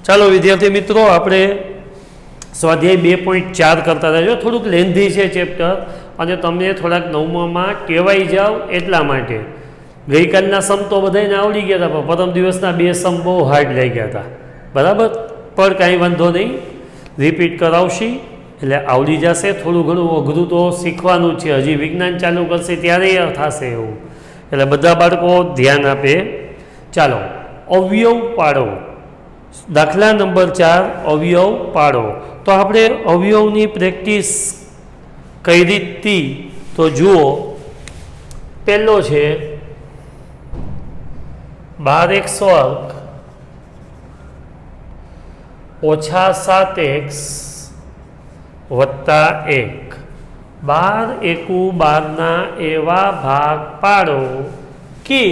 ચાલો વિદ્યાર્થી મિત્રો, આપણે સ્વાધ્યાય 2.4 કરતા રહેજો. થોડુંક લેન્ધી છે ચેપ્ટર અને તમને થોડાક નવમામાં ટેવાઈ જાઓ એટલા માટે. ગઈકાલના સમ તો બધાને આવડી ગયા હતા, પણ પ્રથમ દિવસના 2 સમ બહુ હાર્ડ લાગ્યા હતા. બરાબર, પણ કાંઈ વાંધો નહીં, રિપીટ કરાવશી એટલે આવડી જશે. થોડું ઘણું અઘરું તો શીખવાનું છે, હજી વિજ્ઞાન ચાલુ કરશે ત્યારે થશે એવું, એટલે બધા બાળકો ધ્યાન આપે. ચાલો, અવયવ પાડો. દાખલા નંબર 4, અવયવ પાડો. તો આપણે અવયવની પ્રેક્ટિસ કઈ રીતથી તો જુઓ. પહેલો છે 12x વર્ગ ઓછા 7x વત્તા 1. 12 એકુ 12ના એવા ભાગ પાડો કે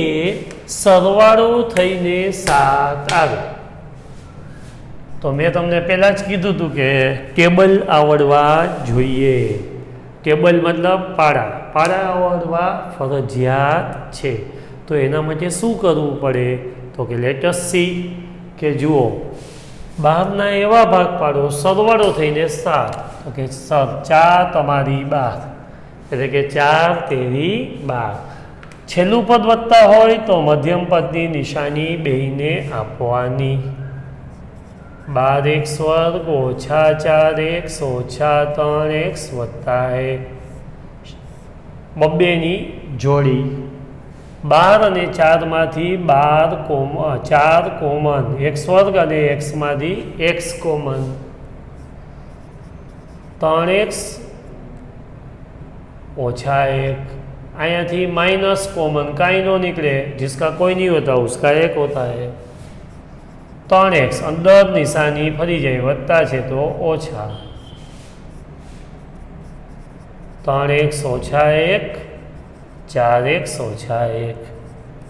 સરવાળો થઈને 7 આવે. તો મેં તમને પહેલાં જ કીધું હતું કે ટેબલ આવડવા જોઈએ. ટેબલ મતલબ પાડા. પાડા આવડવા ફરજિયાત છે. તો એના માટે શું કરવું પડે તો કે લેટ અસ સી કે જુઓ, 12ના એવા ભાગ પાડો સરવાળો થઈને 7. તો કે 4 તમારી 12, એટલે કે 4 તેરી 12. છેલ્લું પદ વત્તા હોય તો મધ્યમ પદની નિશાની બેયને આપવાની. 12x વર્ગ ઓછા 4x ઓછા 3x વત્તા 1, બબ્બેની જોડી. 12 અને 4માંથી 4 કોમન, x વર્ગ અને xમાંથી x કોમન. 3x ઓછા 1, અહીંયાથી माइनस कॉमन काई नो निकले, जिसका कोई नहीं होता उसका 1 होता है. 3x अंदर निशानी फरी जाए, वत्ता है तो ओछा. 3x ओछा 1, 4x ओछा 1.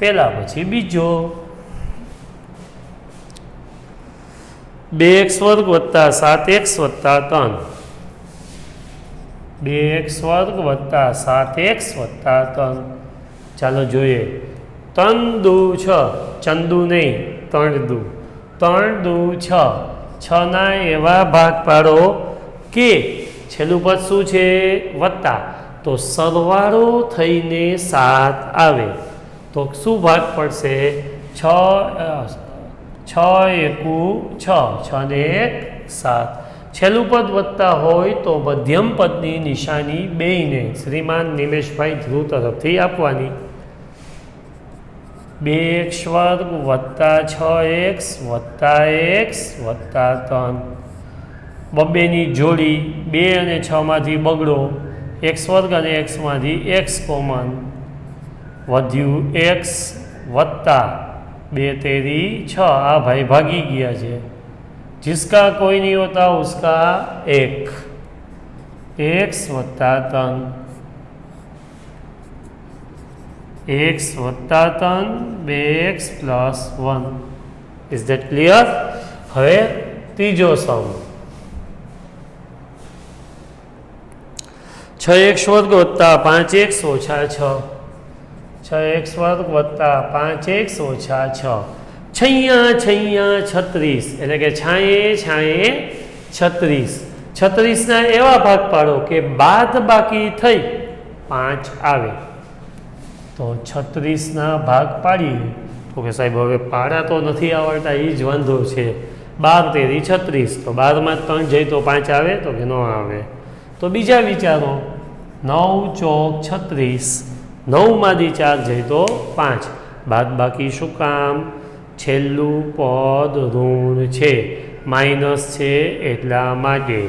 पहला पछी बीजो 2x वर्ग वत्ता 7x वत्ता 3. 2x वर्ग वत्ता 7x वत्ता 3. चलो જોઈએ. 3 દુ 6, ચંદુ નહીં 3 દુ. 3 દુ 6, 6ના એવા ભાગ પાડો કે છેલ્લું પદ શું છે વત્તા, તો સરવાળો થઈને 7 આવે. તો શું ભાગ પડશે? 6 એકુ 6, 6 ને 1 7. છેલ્લું પદ વત્તા હોય તો મધ્યમ પદની નિશાની બેયને શ્રીમાન નિમેશભાઈ ધ્રુવ તરફથી આપવાની. 2x વર્ગ વત્તા 6x વત્તા x વત્તા 3. બબ્બેની જોડી. 2 અને 6માંથી બગડો, x વર્ગ અને xમાંથી x કોમન. વધ્યું x વત્તા 2 તેરી 6. આ ભાઈ ભાગી ગયા છે, जिसका कोई नहीं होता उसका 1. x वत्ता 3, x वत्ता 3, 2x plus 1. Is that clear? હવે ત્રીજો સમ 6x વર્ગ વત્તા 5x ઓછા 6. 6x વર્ગ વત્તા 5x ઓછા 6. 36 એટલે કે છાંયે 36. 36ના એવા ભાગ પાડો કે બાદ બાકી થઈ 5 આવે. તો 36ના ભાગ પાડીએ તો કે સાહેબ હવે પાડા તો નથી આવડતા, એ જ વાંધો છે. 12 તેરી 36, તો 12માં 3 જાય તો 5 આવે તો કે ન આવે. તો બીજા વિચારો. 9 ચોક 36, 9માંથી 4 જાય તો 5. બાદ બાકી શું કામ? છેલ્લું પદ ઋણ છે, માઇનસ છે એટલા માટે.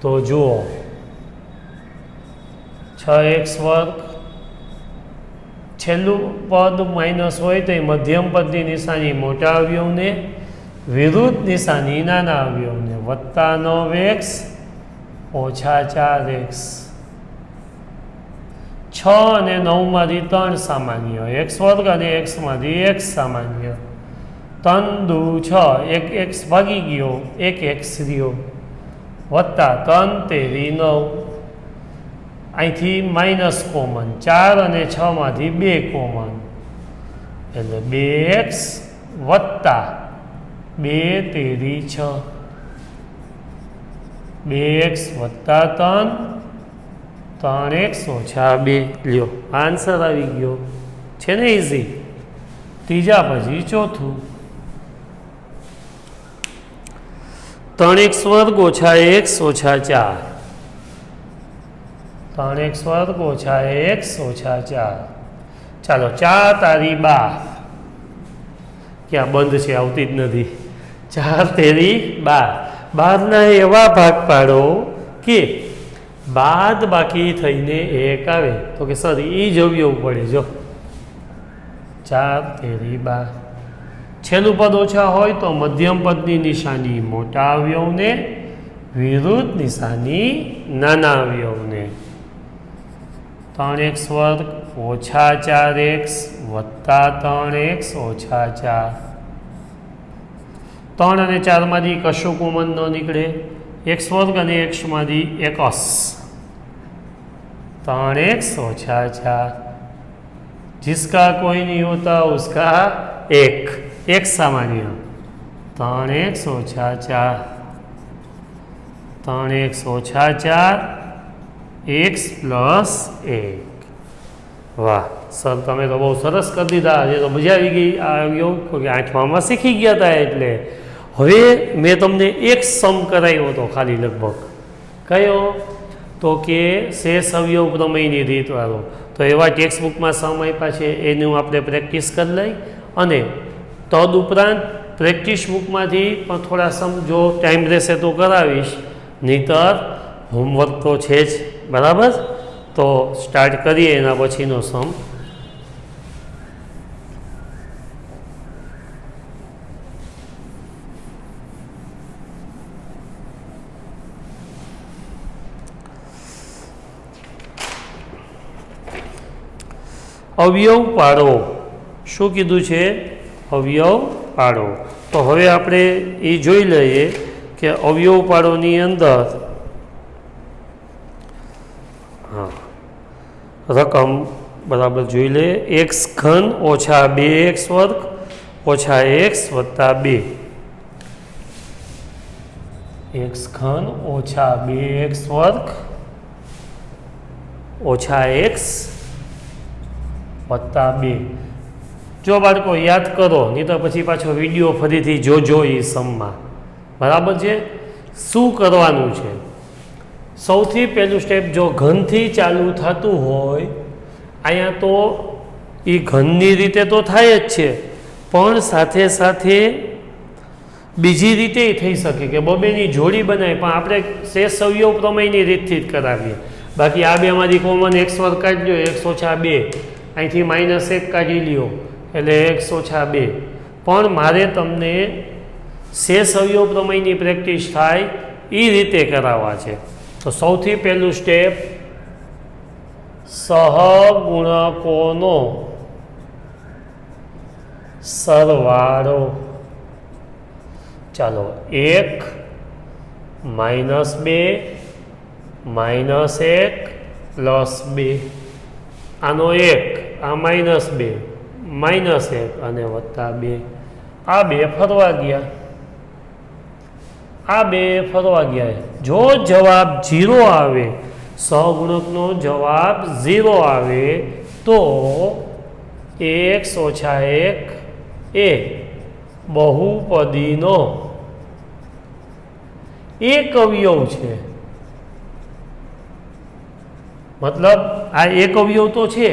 તો જુઓ 6x વર્ગ, છેલ્લું પદ માઇનસ હોય તો મધ્યમ પદની નિશાની મોટા અવયવને, વિરુદ્ધ નિશાની નાના અવયવને. વત્તા 9x ઓછા 4x. 6 અને 9માંથી 3 સામાન્ય, x વર્ગ અને xમાંથી x સામાન્ય. 3 દુ 6, 1x ભાગી ગયો, 1x રહ્યો. વત્તા 3 તેરી 9, અહીંથી માઇનસ કોમન. 4 અને 6માંથી 2 કોમન, એટલે 2x વત્તા 2 તેરી 6 2x વત્તા 3 3x ઓછા 2 લ્યો આન્સર આવી ગયો છે ને ઇઝી ત્રીજા પછી ચોથું 3x વર્ગ ઓછા x ઓછા 4 3x વર્ગ ઓછા x ઓછા 4 ચાલો 4 તારી 12 ક્યાં બંધ છે આવતી જ નથી 4 તેરી 12 12ના એવા ભાગ પાડો કે બાદ બાકી થઈને 1 આવે તો કે સર એ જ અવયવ પડે જો 4 તેરી 12 છેલ્લું પદ ઓછા હોય તો મધ્યમ પદની નિશાની મોટા અવયવને વિરુદ્ધ નિશાની નાના અવયવને 3x વર્ગ ઓછા 4x વત્તા 3x ઓછા 4 3 અને 4 માંથી કશું કોમન ન નીકળે x વર્ગ અને x માંથી એકસ 3x ओछा 4 जिसका कोई नहीं होता उसका एक सामान्य 3x ओछा 4 3x ओछा 4 x प्लस 1 वाह सर तमे तो बहुत सरस कर दीधा ये तो मजा आई गई आठमा शीखी गया था एटले हवे मैं तमने एक सम करायो तो खाली लगभग कयो तो कि शेष अवयव प्रमेयनी रीत वाळो तो एवा टेक्स्ट बुक में सम आप्या छे एनु आपणे प्रेक्टिस कर लई अने तदुपरांत प्रेक्टिस बुक में थोड़ा सम जो टाइम रहेशे तो करावीश नहींतर होमवर्क तो है ज बराबर तो स्टार्ट करिए एना पछीनो सम अवयव पाड़ो शू कीधुं छे अवयव पाड़ो तो हवे आपणे ए जोई लईए कि अवयव पाड़ोनी अंदर हाँ रकम बराबर जोई ले एक्स घन ओछा 2x वर्ग ओछा x वत्ता 2 एक्स घन ओछा 2x वर्ग ओछा x वत्ता 2 जो बाळको याद करो नहीं तो पछी पाछो विडियो फरीथी जोजो ई सममा बराबर छे शुं करवानुं छे सौथी पहेलुं स्टेप जो घनथी चालू थतुं होय अहींया तो ई घननी रीते तो थाय ज छे पण साथे साथे बीजी रीते थई शके के बबेनी जोड़ी बनावी पण आपणे शेष अवयव प्रमेयनी रीतथी ज करावीए बाकी आ बेमांथी कॉमन x वर्ग काढी लो x ओछा 2 અહીંથી -1 કાઢી લ્યો એટલે x ઓછા 2 પણ મારે તમને શેષ અવયવ પ્રમેયની પ્રેક્ટિસ થાય એ રીતે કરાવવા છે તો સૌથી પહેલું સ્ટેપ સહગુણકોનો સરવાળો ચાલો 1 -2 -1 +2 આનો 1 आ -2 -1 અને વત્તા 2 आ 2 ફરવા ગયા आ 2 ફરવા ગયા જો જવાબ 0 આવે સહગુણકનો જવાબ 0 આવે તો x ઓછા 1 એ બહુપદીનો એક અવયવ છે मतलब आ एक अवयव तो है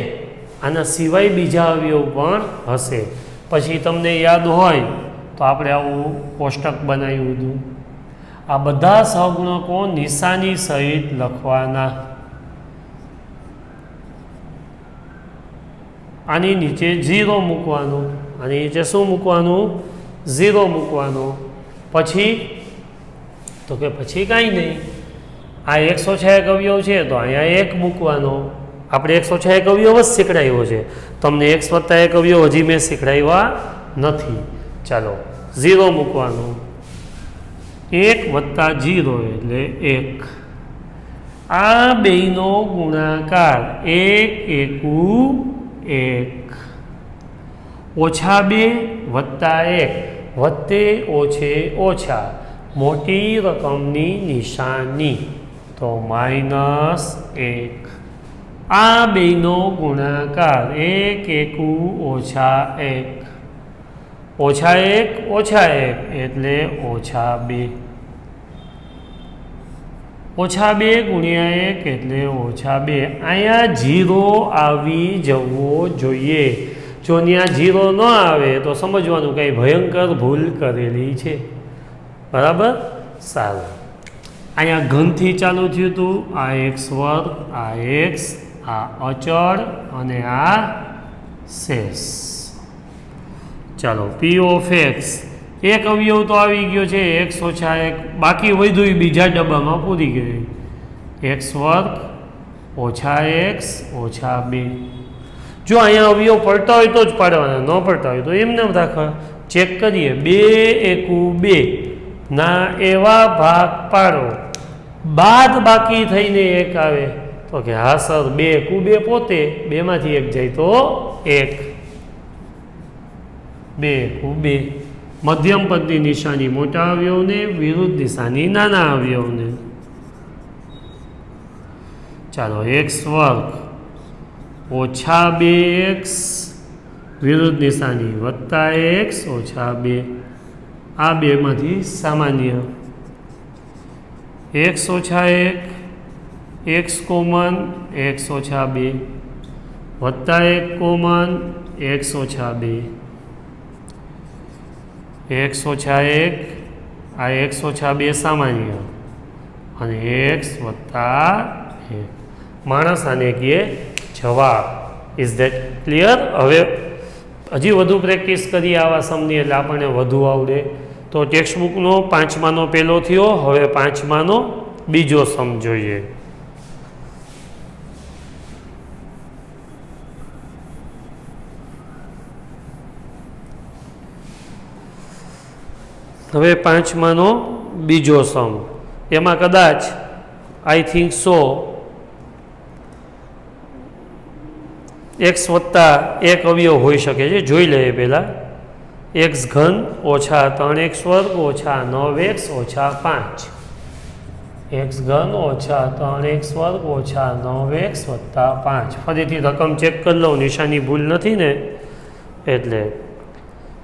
आना सिवाय बीजा अवयव पण हशे पछी तमने याद होय तो आपणे आवुं कोष्टक बनाव्युं हतुं आ बधा सहगुणको निशानी सहित लखवाना आनी नीचे 0 मूकवानुं आनी नीचे शुं मूकवानुं 0 मूकवानुं पछी तो के पछी कांई नहीं आ x ओछा 1 अवयव है तो अहींया 1 मूकवानो आपणे x ओछा 1 अवयव ज शीखवाड्यो छे तमने x वत्ता 1 अवयव हजी मैं शीखवाड्या नथी चलो 0 मूकवानो 1 वत्ता 0 एटले 1 आ बेयनो गुणाकार 1 एकू 1 ओछा 2 वत्ता 1 વત્તે ઓછે ઓછા મોટી રકમની નિશાની તો -1 આ બેનો ગુણાકાર 1 એકુ -1 -1 -1 એટલે -2 -2 ગુણ્યા 1 એટલે -2 અહીંયા 0 આવી જવો જોઈએ જો ત્યાં 0 ન આવે તો સમજવાનું કંઈ ભયંકર ભૂલ કરેલી છે બરાબર સારું અહીંયા ઘનથી ચાલુ થયું હતું આ x² આ x આ અચળ અને આ શેષ ચાલો p ઓફ x એક અવયવ તો આવી ગયો છે x - 1 બાકી વધ્યું બીજા ડબ્બામાં પૂરી ગઈ x² - x - 2 જો અહીંયા અવયવ પડતા હોય તો જ પાડવાના ન પડતા હોય તો એમને રાખવા ચેક કરીએ 2 એકુ 2 ના એવા ભાગ પાડો બાદ બાકી થઈને 1 આવે તો કે હા સર 2 એકુ 2 પોતે 2 માંથી 1 જાય તો 1 2 એકુ 2 મધ્યમ પદની નિશાની મોટા અવયવને વિરુદ્ધ દિશાની નાના અવયવને ચાલો x² - 2x વિરુદ્ધ નિશાની +x - 2 આ બેમાંથી સામાન્ય x - 1 x common x - 2 +1 common x - 2 x - 1 આ x - 2 સામાન્ય અને x + 1 માણસ આને કહે જવાબ ઇઝ ધેટ ક્લિયર હવે હજી વધુ પ્રેક્ટિસ કરીએ આવા સમની એટલે આપણને વધુ આવડે તો ટેક્સ્ટબુકનો 5માનો પહેલો થયો હવે 5માનો બીજો સમ જોઈએ હવે 5માનો બીજો સમ એમાં કદાચ આઈ થિંક સો x + 1 અવયવ હોઈ શકે છે જોઈ લઈએ પહેલાં x³ - 3x² - 9x - 5 x³ - 3x² - 9x + 5 ફરીથી રકમ ચેક કરી લઉં નિશાની ભૂલ નથી ને એટલે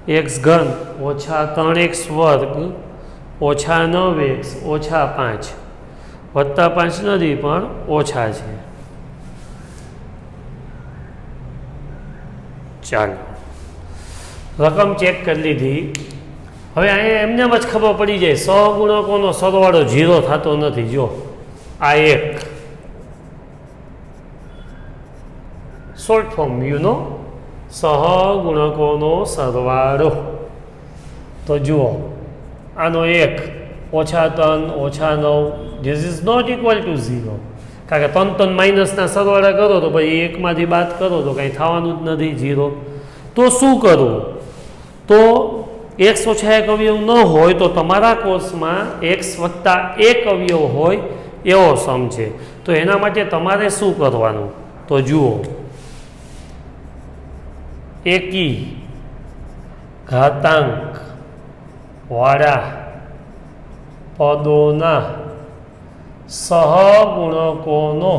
x³ - 3x² - 9x - 5 +5 નથી પણ ઓછા છે ચાલો રકમ ચેક કરી લીધી હવે અહીંયા એમને જ ખબર પડી જાય સહગુણકોનો સરવાળો 0 થતો નથી જો આ એક શોર્ટ ફોર્મ સહગુણકોનો સરવાળો તો જુઓ આનો 1 -3 -9 this is not equal to 0 કારણ કે 3 3 માઇનસના સરવાળા કરો તો પછી 1માંથી બાદ કરો તો કંઈ થવાનું જ નથી 0 તો શું કરવું તો x - 1 અવયવ ન હોય તો તમારા કોર્સમાં x + 1 અવયવ હોય એવો સમ છે તો એના માટે તમારે શું કરવાનું તો જુઓ એકી ઘાતાંક વાળા પદોના સહગુણકોનો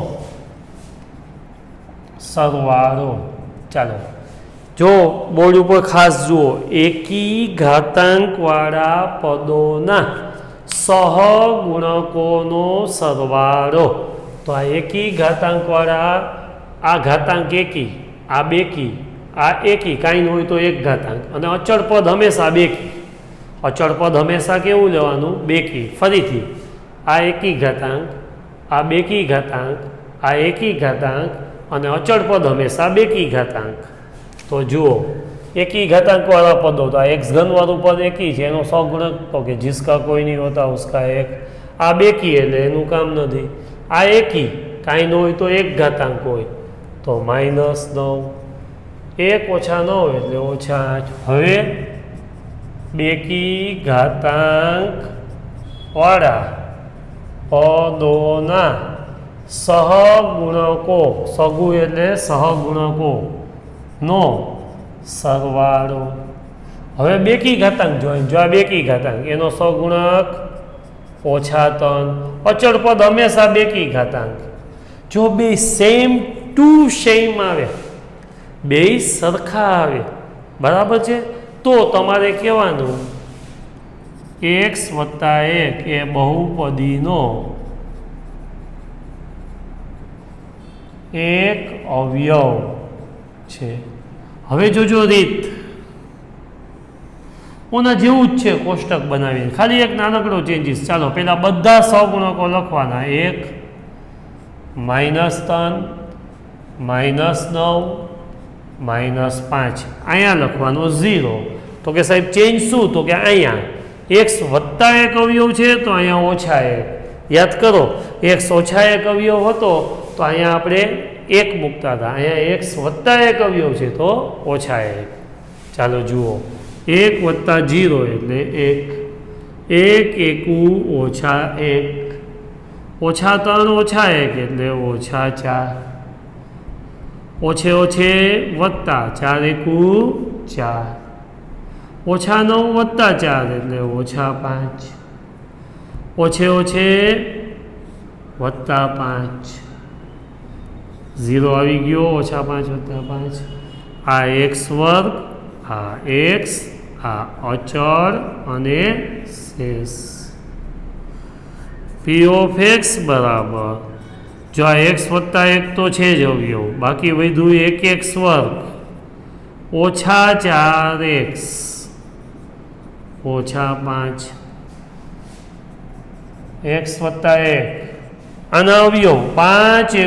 સરવાળો ચાલો જો બોર્ડ ઉપર ખાસ જુઓ એકી ઘાતાંકવાળા પદોના સહગુણકોનો સરવાળો તો આ એકી ઘાતાંકવાળા આ ઘાતાંક એકી આ બેકી આ એકી કાંઈ ન હોય તો એક ઘાતાંક અને અચળ પદ હંમેશા બેકી અચળ પદ હંમેશા કેવું લેવાનું બેકી ફરીથી આ એકી ઘાતાંક આ બેકી ઘાતાંક આ એકી ઘાતાંક અને અચળ પદ હંમેશા બેકી ઘાતાંક તો જુઓ एकी घातांक वाला पदों तो एक्स घन वालू पद एक ही है एनो सगुणक तो कि जिसका कोई नहीं होता उसका एक आ बेकी एटले एनु काम नहीं आ एकी काई न होय तो एक घातांक होय तो -9 1 - 9 एटले -8 हवे बेकी घातांक वाला पदोना सहगुणको सगु एटले सहगुणको नो सरवाळो હવે બેકી ઘાતાંક જોઈએ, જો આ બેકી ઘાતાંક એનો સહગુણક -3, અચળ પદ હંમેશા બેકી ઘાતાંક. જો બે સેમ ટુ સેમ આવે, બે સરખા આવે, બરાબર છે, તો તમારે કહેવાનું x + 1 એ બહુપદીનો એક અવયવ છે. હવે જોજો રીત ઓના જેવું જ છે, કોષ્ટક બનાવીને ખાલી એક નાનકડો ચેન્જીસ. ચાલો પહેલા બધા સહગુણકો લખવાના, 1 -3 -9 -5, અહીંયા લખવાનો 0. તો કે સાહેબ ચેન્જ શું? તો કે અહીંયા x + 1 અવયવ છે તો અહીંયા -1. યાદ કરો, x -1 અવયવ હતો તો અહીંયા આપણે 1 મૂકતા હતા, અહીંયા x + 1 અવયવ છે તો -1. ચાલો જુઓ, 1 + 0 એટલે 1, 1 × 1 -1, -3 -1 એટલે -4, ઓછે ઓછે વત્તા 4 × 4, -9 + 4 એટલે -5, ઓછે ઓછે +5, 0 આવી ગયો, -5 + 5. આ x², આ x, આ અચળ અને શેષ. p ઓફ x બરાબર, જો આ x + 1 તો છે જ અવયવ, બાકી વધ્યું 1x² -4x -5, x + 1 આના અવયવ 5 ×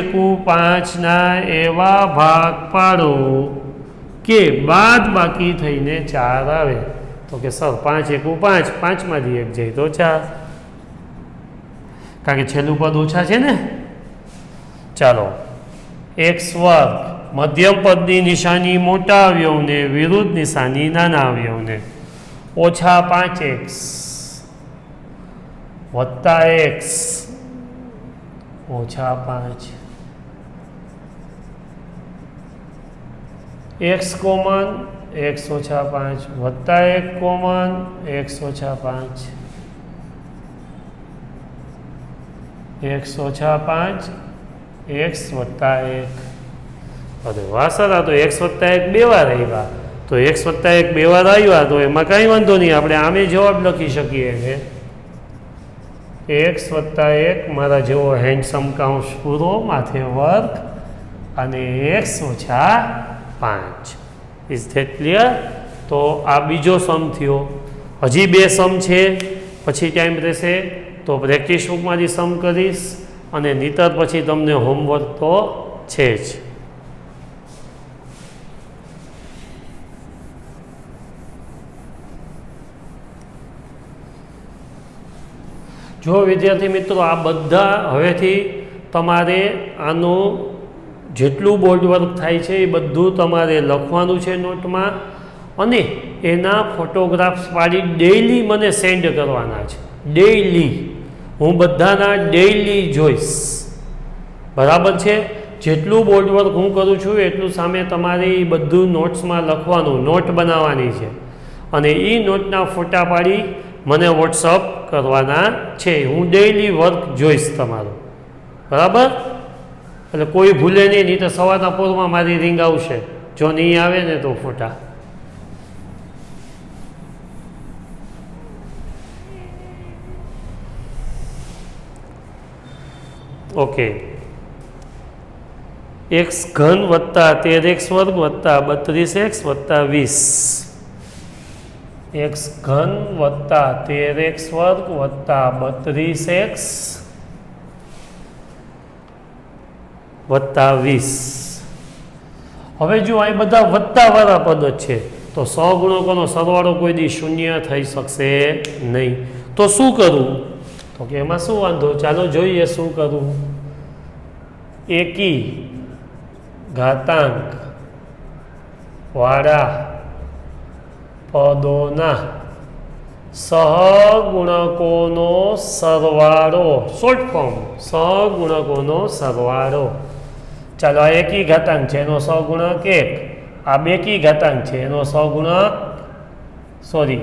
5 ના એવા ભાગ પાડો કે બાદ બાકી થઈને 4 આવે. તો કે સર 5 × 5, 5માંથી 1 જાય તો 4, કારણ કે છેલ્લું પદ ઓછા છે ને. ચાલો, x² મધ્યમ પદની નિશાની મોટા અવયવને, વિરુદ્ધ નિશાની નાના અવયવને, -5x + x -5, x common x -5 +1 common x -5, x -5 x + 1. અરે વાહ સર, આ તો x + 1 બે વાર આવ્યા, તો x + 1 બે વાર આવ્યા તો એમાં કાંઈ વાંધો નહીં, આપણે આમે જવાબ લખી શકીએ કે x + 1 મારા જેવો હેન્ડસમ કાઉન્સ પૂરો, માથે વર્ગ અને x -5. Is that clear? તો આ બીજો સમ થયો. હજી 2 સમ છે, પછી ટાઈમ રહેશે તો પ્રેક્ટિસ બુકમાંથી સમ કરીશ, અને નહીતર પછી તમને હોમવર્ક તો છે જ. જો વિદ્યાર્થી મિત્રો, આ બધા હવેથી તમારે આનું જેટલું બોર્ડ વર્ક થાય છે એ બધું તમારે લખવાનું છે નોટમાં, અને એના ફોટોગ્રાફ્સ પાડી ડેઈલી મને સેન્ડ કરવાના છે. ડેઈલી હું બધાના ડેઈલી જોઈશ, બરાબર છે. જેટલું બોર્ડ વર્ક હું કરું છું એટલું સામે તમારે એ બધું નોટ્સમાં લખવાનું, નોટ બનાવવાની છે, અને એ નોટના ફોટા પાડી મને વોટ્સઅપ કરવાના છે. હું ડેઈલી વર્ક જોઈશ તમારું, બરાબર? એટલે કોઈ ભૂલે નહીં તો સવારના પોરમાં મારી રિંગ આવશે, જો નહીં આવે ને તો ફોટા. Okay, x³ + 13x² + 32x + 20, x³ + 13x² + 32x + 20. હવે જો આ બધા વત્તાવાળા પદ જ છે તો સહગુણકોનો સરવાળો કોઈ દી શૂન્ય થઈ શકશે નહીં. તો શું કરવું? તો કે એમાં શું વાંધો, ચાલો જોઈએ શું કરવું. એકી ઘાતાંક વાળા પદોના સહગુણકોનો સરવાળો, શોર્ટ ફોર્મ સહગુણકોનો સરવાળો. ચાલો, આ એકી ઘાતાંક છે એનો સહગુણક 1, આ બેકી ઘાતાંક છે એનો સહગુણક સોરી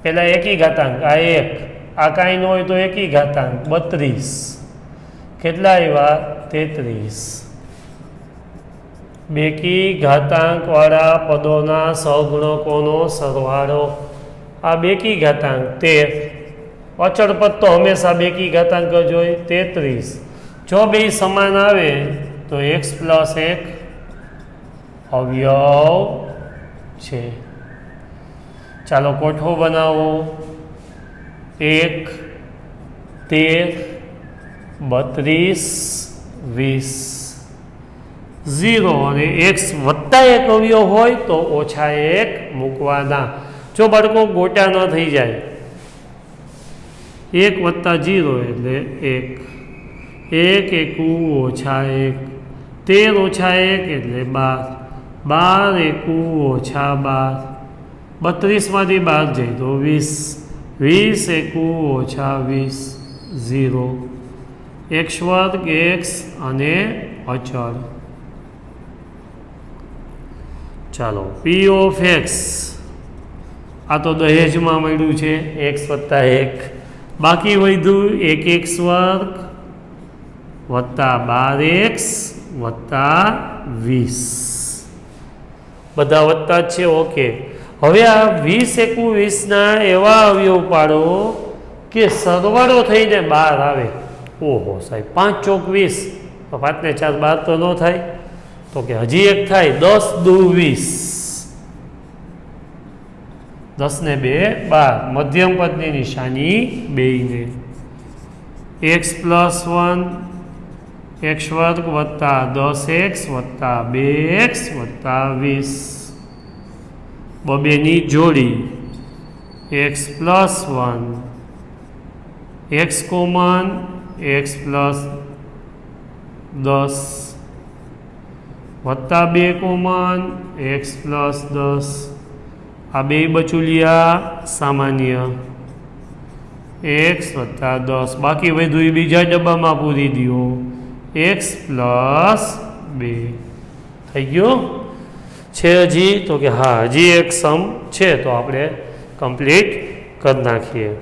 પહેલાં એકી ઘાતાંક આ 1 આ કાંઈ ન હોય તો એકી ઘાતાંક 32 કેટલા આવ્યા 33 બેકી ઘાતાંકવાળા પદોના સહગુણકોનો સરવાળો આ બેકી ઘાતાંક 13 અચળ પદ તો હંમેશા બેકી ઘાતાંક જ હોય 33 જો બે સમાન આવે તો x પ્લસ 1 અવયવ છે ચાલો કોઠો બનાવો 1 13 32 20 0 અને x વત્તા 1 અવયવ હોય તો ઓછા 1 મૂકવાના જો બાળકો ગોટા ન થઈ જાય 1 વત્તા 0 એટલે 1 1 એકુ ઓછા 1 13 ઓછા 1 એટલે 12 12 એકુ ઓછા 12 32માંથી 12 જાય તો 20 20 એકુ ઓછા 20 0 x વર્ગ x અને અચળ ચાલો p ઓફ x આ તો દહેજમાં મળ્યું છે x વત્તા 1 બાકી વધ્યું 1x વર્ગ વત્તા 12x વત્તા 20 બધા વત્તા જ છે ઓકે હવે આ 20 એકુ 20ના એવા અવયવ પાડો કે સરવાળો થઈને 12 આવે ઓહો સાહેબ 5 ચોક 20 5 ને 4 12 તો ન થાય તો કે હજી એક થાય 10 દુ 20 10 ને 2 12 મધ્યમ પદની નિશાની 2 ને x પ્લસ 1 x વર્ગ વત્તા 10x વત્તા 2x વત્તા 20 બબેની જોડી x plus 1 x common x plus 10 વત્તા 2 કોમન x પ્લસ 10 આ બે બચુલિયા સામાન્ય x વત્તા 10 બાકી વધ્યું એ બીજા ડબ્બામાં પૂરી દો x પ્લસ 2 થઈ ગયું છે હજી તો કે હા હજી એક સમ છે તો આપણે કમ્પ્લીટ કરી નાખીએ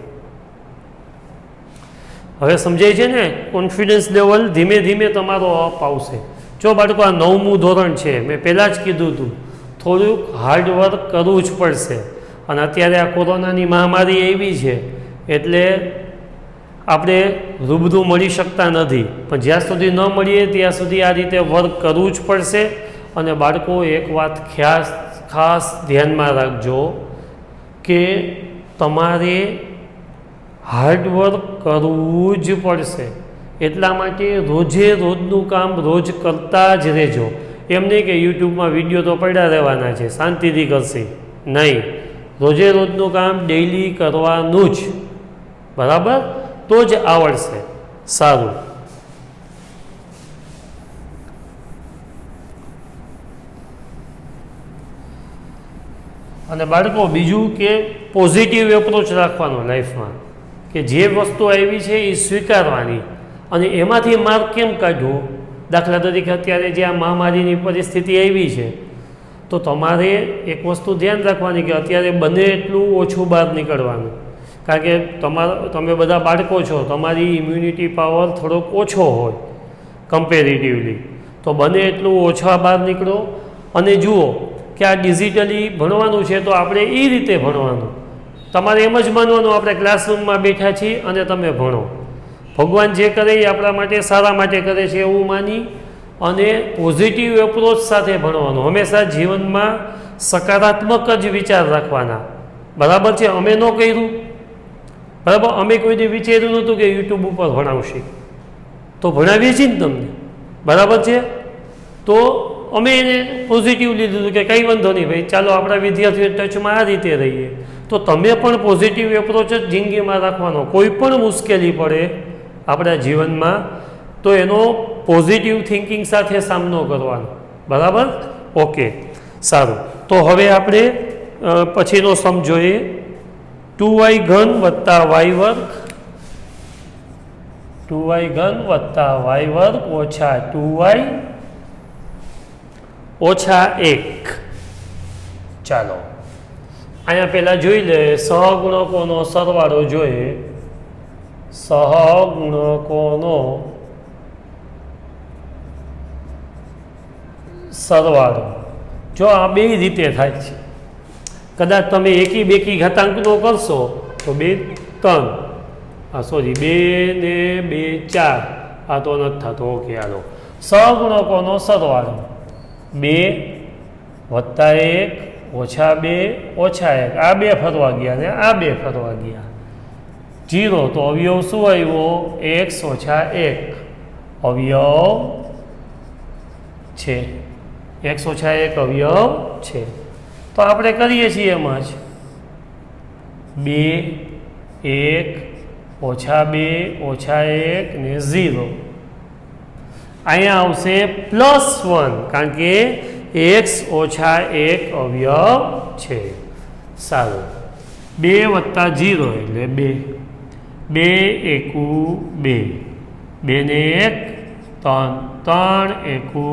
હવે સમજાય છે ને કોન્ફિડન્સ લેવલ ધીમે ધીમે તમારો અપ આવશે જો બાળકો આ 9મું ધોરણ છે મેં પહેલાં જ કીધું હતું થોડુંક હાર્ડવર્ક કરવું જ પડશે અને અત્યારે આ કોરોનાની મહામારી એવી છે એટલે આપણે રૂબરૂ મળી શકતા નથી પણ જ્યાં સુધી ન મળીએ ત્યાં સુધી આ રીતે વર્ક કરવું જ પડશે અને બાળકો એક વાત ખાસ ધ્યાનમાં રાખજો કે તમારે હાર્ડવર્ક કરવું જ પડશે એટલા માટે રોજે રોજનું કામ રોજ કરતા જ રહેજો એમ નહીં કે યુટ્યુબમાં વિડીયો તો પડ્યા રહેવાના છે શાંતિથી કરશે નહીં રોજે રોજનું કામ ડેઈલી કરવાનું જ બરાબર તો જ આવડશે સારું અને બાળકો બીજું કે પોઝિટિવ એપ્રોચ રાખવાનો લાઈફમાં કે જે વસ્તુ આવી છે એ સ્વીકારવાની અને એમાંથી માર્ક કેમ કાઢવો દાખલા તરીકે અત્યારે જે આ મહામારીની પરિસ્થિતિ આવી છે તો તમારે એક વસ્તુ ધ્યાન રાખવાની કે અત્યારે બને એટલું ઓછું બહાર નીકળવાનું કારણ કે તમે બધા બાળકો છો તમારી ઇમ્યુનિટી પાવર થોડોક ઓછો હોય કમ્પેરેટિવલી તો બને એટલું ઓછા બહાર નીકળો અને જુઓ કે આ ડિજિટલી ભણવાનું છે તો આપણે એ રીતે ભણવાનું તમારે એમ જ માનવાનું આપણે ક્લાસરૂમમાં બેઠા છીએ અને તમે ભણો ભગવાન જે કરે એ આપણા માટે સારા માટે કરે છે એવું માની અને પોઝિટિવ એપ્રોચ સાથે ભણવાનું હંમેશા જીવનમાં સકારાત્મક જ વિચાર રાખવાના બરાબર છે અમે ન કર્યું બરાબર અમે કોઈને વિચાર્યું નહોતું કે યુટ્યુબ ઉપર ભણાવશે તો ભણાવીએ છીએ ને તમને બરાબર છે તો અમે એને પોઝિટિવ લીધું કે કંઈ વાંધો નહીં ભાઈ ચાલો આપણા વિદ્યાર્થીઓ ટચમાં આ રીતે રહીએ તો તમે પણ પોઝિટિવ એપ્રોચ જ જિંદગીમાં રાખવાનો કોઈ પણ મુશ્કેલી પડે આપણા જીવનમાં તો એનો પોઝિટિવ થિંકિંગ સાથે સામનો કરવાનો બરાબર ઓકે સારું તો હવે આપણે પછીનો સમ જોઈએ 2y ઘન વત્તા y વર્ગ 2y ઘન વત્તા y વર્ગ ઓછા 2y ઓછા 1 ચાલો અહીંયા પહેલાં જોઈ લે સહગુણકોનો સરવાળો જોઈએ. સહગુણકોનો સરવાળો જો આ બે રીતે થાય છે. કદાચ તમે એકી બેકી ઘાતાંકનો કરશો તો 2 3 સોરી 2 ને 2 4 આ તો નથી થતો. ઓકે હાલો સહગુણકોનો સરવાળો 2 વત્તા 1 ઓછા 2 ઓછા 1 આ 2 ફરવા ગયા ને આ 2 ફરવા ગયા 0 તો અવયવ શું આવ્યો x ઓછા 1 અવયવ છે. x ઓછા 1 અવયવ છે. તો આપણે કરીએ છીએ એમાં જ 2 1 ઓછા 2 ઓછા 1 ને 0 અહીંયા આવશે +1 કારણ કે x ઓછા 1 અવયવ છે. સારું 2 વત્તા 0 એટલે 2 2 એકુ 2 2 ને 1 3 3 એકુ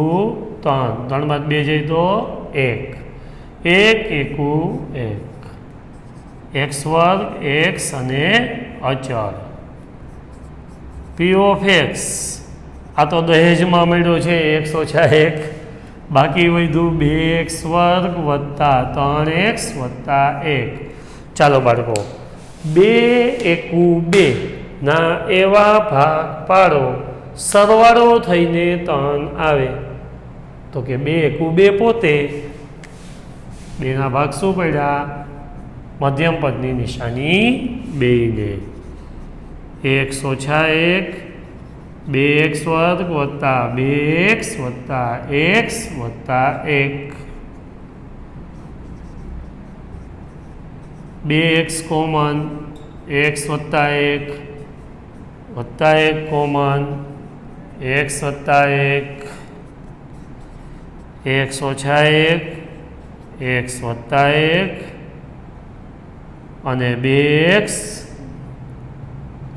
3 3 બાદ 2 જાય તો 1 1 એકુ 1 x વર્ગ x અને અચળ p ઓફ x આ તો દહેજમાં મળ્યો છે x ઓછા 1 બાકી વધ્યું 2x વર્ગ વત્તા 3x વત્તા 1. ચાલો બાળકો 2 એકુ 2 ના એવા ભાગ પાડો સરવાળો થઈને 3 આવે. તો કે 2 એકુ 2 પોતે 2 ના ભાગ શું પડ્યા મધ્યમ પદની નિશાની 2 ને x ઓછા 1 2x વર્ગ વત્તા 2x વત્તા x વત્તા 1 2x કોમન x વત્તા 1 વત્તા 1 કોમન x વત્તા 1 x ઓછા 1 x વત્તા 1 અને 2x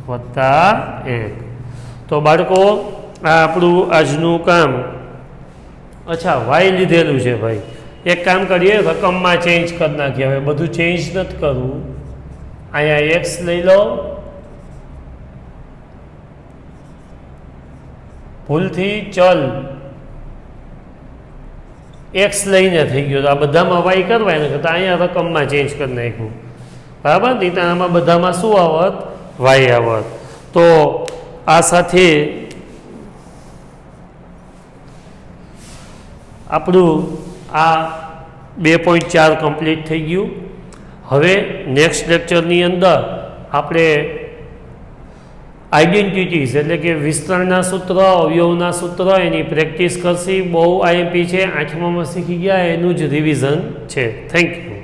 વત્તા 1. તો બાળકો આ આપણું આજનું કામ. અચ્છા વાય લીધેલું છે ભાઈ. એક કામ કરીએ રકમમાં ચેન્જ કરી નાખીએ. હવે બધું ચેન્જ નથી કરવું. અહીંયા એક્સ લઈ લો ભૂલથી ચલ એક્સ લઈને થઈ ગયો. આ બધામાં વાય કરવા એને કરતાં અહીંયા રકમમાં ચેન્જ કરી નાખ્યું બરાબર. નહીં તો આમાં બધામાં શું આવત વાય આવત. તો આ સાથે આપણું આ 2.4 કમ્પ્લીટ થઈ ગયું. હવે નેક્સ્ટ લેક્ચરની અંદર આપણે આઈડેન્ટિટીઝ એટલે કે વિસ્તરણના સૂત્ર અવયવના સૂત્ર એની પ્રેક્ટિસ કરશી. બહુ આઈએમપી છે 8મામાં શીખી ગયા એનું જ રિવિઝન છે. Thank you.